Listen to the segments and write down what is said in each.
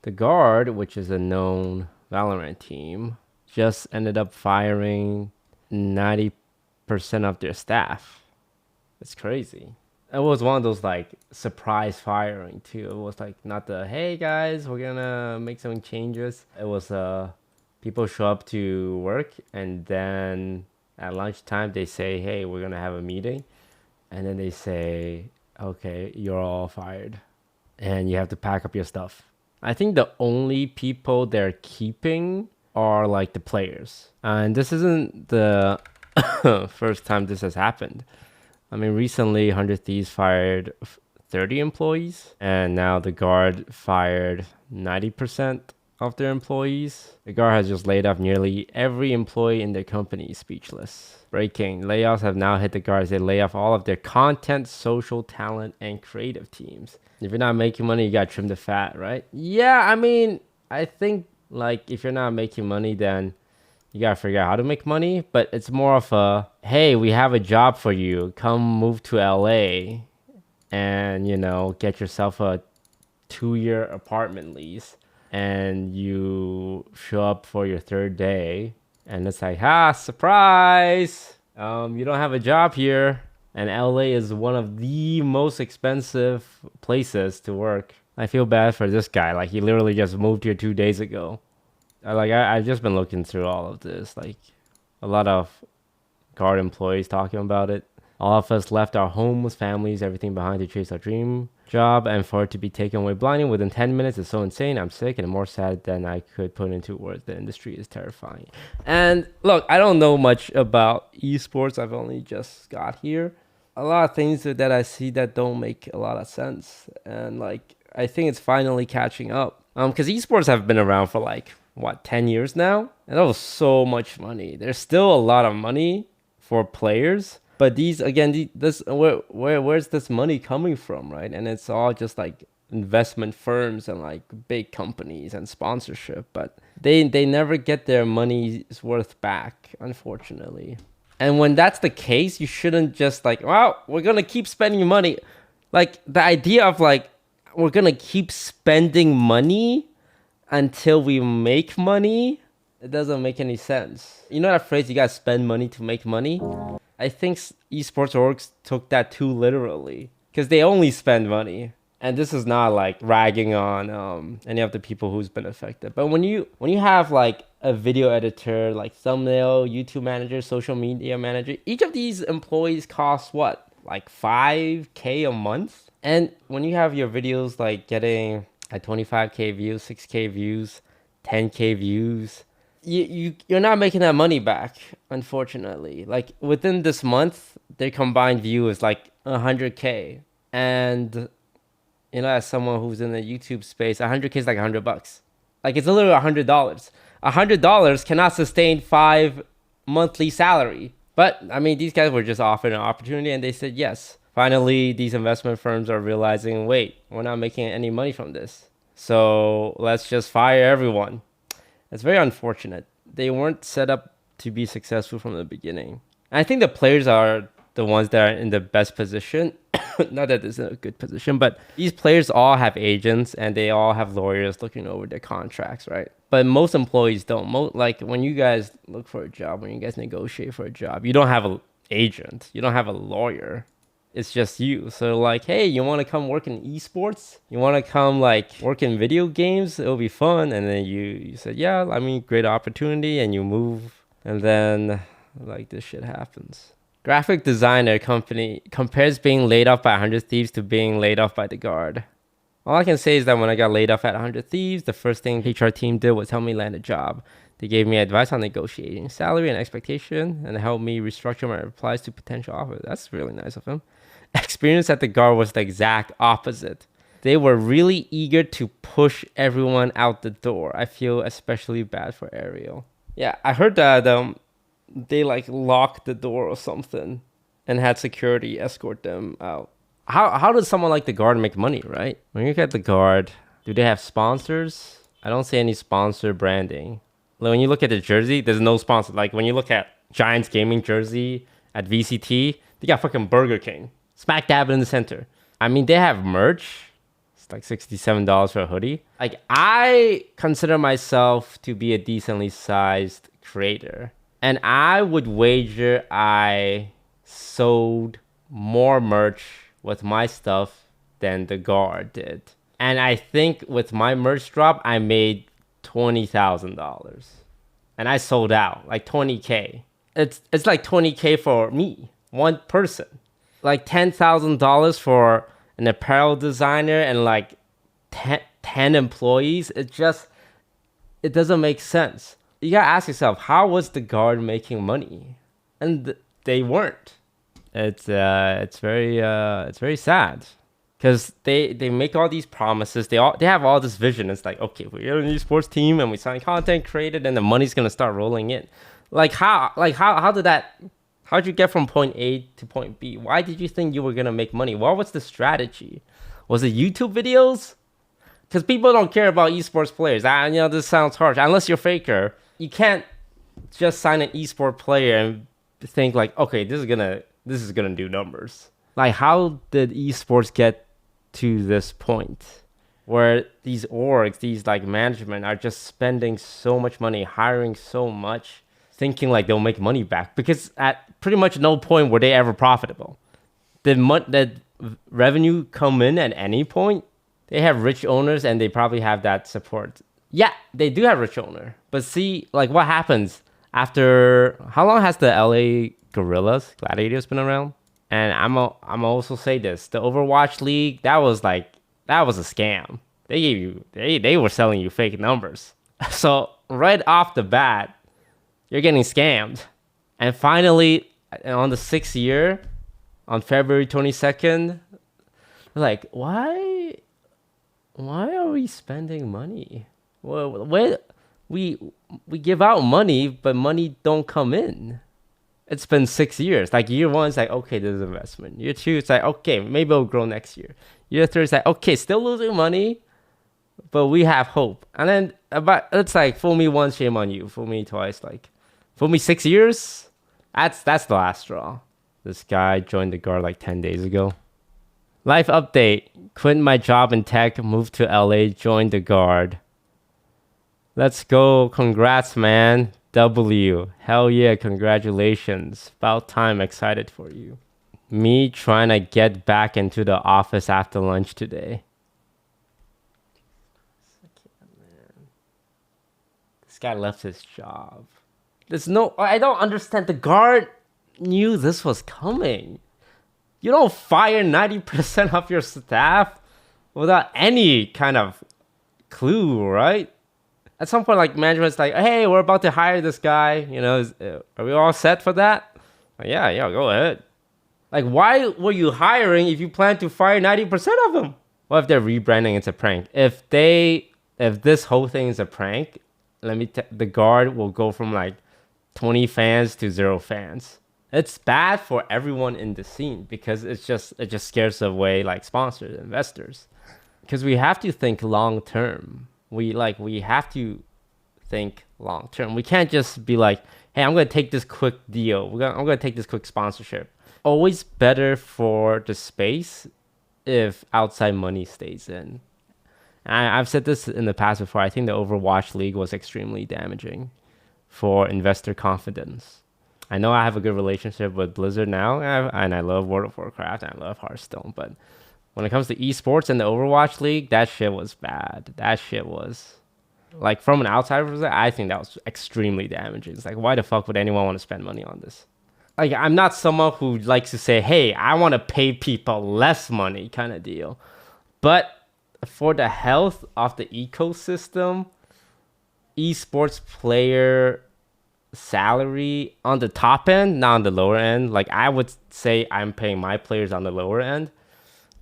The Guard, which is a known Valorant team, just ended up firing 90% of their staff. It's crazy. It was one of those like surprise firing too. It was like not the hey guys, we're gonna make some changes. It was people show up to work and then at lunchtime they say, hey, we're gonna have a meeting, and then they say, okay, you're all fired and you have to pack up your stuff. I think the only people they're keeping are like the players. And this isn't the first time this has happened. I mean, recently 100 Thieves fired 30 employees, and now the Guard fired 90% of their employees. The Guard has just laid off nearly every employee in their company. Speechless. Breaking. Layoffs have now hit the Guard as they lay off all of their content, social talent, and creative teams. If you're not making money, you gotta trim the fat, right? Yeah, I mean, I think like if you're not making money, then you gotta figure out how to make money. But it's more of a, hey, we have a job for you. Come move to LA and, you know, get yourself a 2-year apartment lease. And you show up for your third day and it's like, surprise. You don't have a job here. And LA is one of the most expensive places to work. I feel bad for this guy. Like, he literally just moved here 2 days ago. I've just been looking through all of this. Like, a lot of Guard employees talking about it. All of us left our homes, families, everything behind to chase our dream job, and for it to be taken away blindly within 10 minutes is so insane. I'm sick and more sad than I could put into words. The industry is terrifying. And look, I don't know much about esports. I've only just got here. A lot of things that I see that don't make a lot of sense. And like, I think it's finally catching up. Because esports have been around for like, what, 10 years now? And that was so much money. There's still a lot of money for players. But these, again, where's this money coming from, right? And it's all just like investment firms and like big companies and sponsorship. But they never get their money's worth back, unfortunately. And when that's the case, you shouldn't just like, well, we're going to keep spending money. Like the idea of like, we're going to keep spending money until we make money, it doesn't make any sense. You know that phrase, you got to spend money to make money? I think esports orgs took that too literally because they only spend money. And this is not like ragging on any of the people who's been affected. But when you have like a video editor, like thumbnail, YouTube manager, social media manager, each of these employees costs what? Like $5K a month? And when you have your videos like getting like 25K views, 6K views, 10K views, you're not making that money back, unfortunately. Like within this month, their combined view is like 100K. And you know, as someone who's in the YouTube space, 100K is like $100. Like it's literally $100. $100 cannot sustain 5 monthly salary. But I mean, these guys were just offered an opportunity and they said yes. Finally, these investment firms are realizing, wait, we're not making any money from this. So let's just fire everyone. It's very unfortunate. They weren't set up to be successful from the beginning. And I think the players are the ones that are in the best position. Not that this is a good position, but these players all have agents and they all have lawyers looking over their contracts, right? But most employees don't. Like when you guys look for a job, when you guys negotiate for a job, you don't have an agent. You don't have a lawyer. It's just you. So like, hey, you want to come work in esports? You want to come like work in video games? It'll be fun. And then you said, yeah, I mean, great opportunity. And you move. And then like this shit happens. Graphic designer company compares being laid off by 100 Thieves to being laid off by the Guard. All I can say is that when I got laid off at 100 Thieves, the first thing HR team did was help me land a job. They gave me advice on negotiating salary and expectation and helped me restructure my replies to potential offers. That's really nice of him. Experience at the Guard was the exact opposite. They were really eager to push everyone out the door. I feel especially bad for Ariel. Yeah, I heard that they like locked the door or something and had security escort them out. How does someone like the Guard make money, right? When you look at the Guard, do they have sponsors? I don't see any sponsor branding. Like when you look at the jersey, there's no sponsor. Like when you look at Giants gaming jersey at VCT, they got fucking Burger King smack dab in the center. I mean, they have merch, It's like $67 for a hoodie. Like, I consider myself to be a decently sized creator. And I would wager I sold more merch with my stuff than the guard did. And I think with my merch drop, I made $20,000. And I sold out like 20K. It's like 20K for me, one person. Like $10,000 for an apparel designer and like 10 employees. It doesn't make sense. You gotta ask yourself, how was the guard making money? And they weren't. It's very sad. Because they make all these promises. They have all this vision. It's like, okay, we're an esports team and we sign content created and the money's gonna start rolling in. How did you get from point A to point B? Why did you think you were gonna make money? What was the strategy? Was it YouTube videos? Because people don't care about esports players. I know this sounds harsh. Unless you're faker, you can't just sign an esport player and think like, okay, this is gonna do numbers. Like, how did esports get to this point where these orgs, these like management are just spending so much money, hiring so much, thinking like they'll make money back? Because at pretty much no point were they ever profitable. Did revenue come in at any point? They have rich owners and they probably have that support. Yeah, they do have rich owner. But see, like, what happens after, how long has the LA Gorillas, Gladiators, been around? And I'm also say this, the Overwatch League, that was a scam. They were selling you fake numbers. So right off the bat, you're getting scammed. And finally, on the 6th year, on February 22nd, like, why are we spending money? Well, we give out money, but money don't come in. It's been 6 years. Like, year one, it's like, okay, there's investment. Year two, it's like, okay, maybe it'll grow next year. Year three, it's like, okay, still losing money, but we have hope. And then it's like, fool me once, shame on you. Fool me twice, like, fool me 6 years. That's the last straw. This guy joined the guard like 10 days ago. Life update: quit my job in tech, moved to LA, joined the guard. Let's go. Congrats, man. W. Hell yeah, congratulations. About time, excited for you. Me trying to get back into the office after lunch today. This guy left his job. I don't understand. The guard knew this was coming. You don't fire 90% of your staff without any kind of clue, right? At some point, like, management's like, hey, we're about to hire this guy. You know, are we all set for that? Like, yeah, go ahead. Like, why were you hiring if you plan to fire 90% of them? What if they're rebranding it's a prank? If this whole thing is a prank, the guard will go from like 20 fans to 0 fans. It's bad for everyone in the scene because it just scares away like sponsors, investors. Because we have to think long term. We have to think long term. We can't just be like, hey, I'm going to take this quick deal. I'm going to take this quick sponsorship. Always better for the space if outside money stays in. And I've said this in the past before. I think the Overwatch League was extremely damaging for investor confidence. I know I have a good relationship with Blizzard now, and I love World of Warcraft, and I love Hearthstone, but when it comes to esports and the Overwatch League, that shit was bad. That shit was, like, from an outsider perspective, I think that was extremely damaging. It's like, why the fuck would anyone want to spend money on this? Like, I'm not someone who likes to say, hey, I want to pay people less money kind of deal. But for the health of the ecosystem, esports player salary on the top end, not on the lower end. Like, I would say I'm paying my players on the lower end.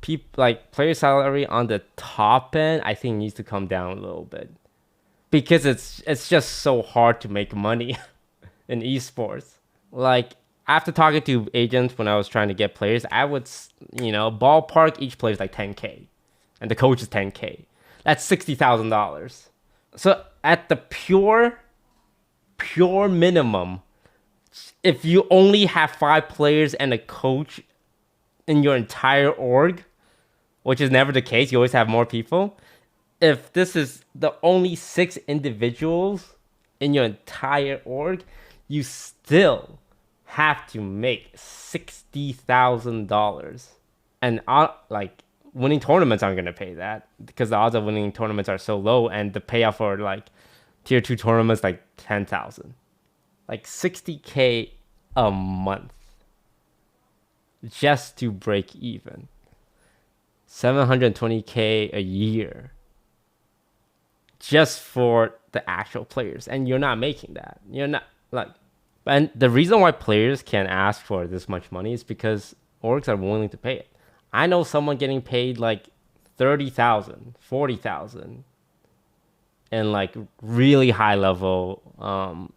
Player salary on the top end, I think needs to come down a little bit because it's just so hard to make money in esports. Like, after talking to agents when I was trying to get players, I would, ballpark each player is like 10K, and the coach is 10K. That's $60,000. So at the pure minimum, if you only have 5 players and a coach in your entire org, which is never the case. You always have more people. If this is the only 6 individuals in your entire org, you still have to make $60,000. And like winning tournaments aren't gonna pay that because the odds of winning tournaments are so low, and the payout for like tier 2 tournaments like 10,000, like 60K a month just to break even. 720K a year just for the actual players, and you're not making that. You're not like, and the reason why players can ask for this much money is because orgs are willing to pay it. I know someone getting paid like 30,000, 40,000 in like really high level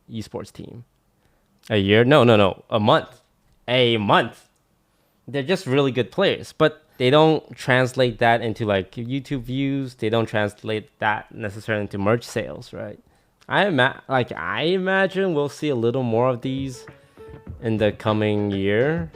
esports team. A year? No, a month. A month. They're just really good players, but they don't translate that into like YouTube views. They don't translate that necessarily into merch sales, right? I imagine we'll see a little more of these in the coming year.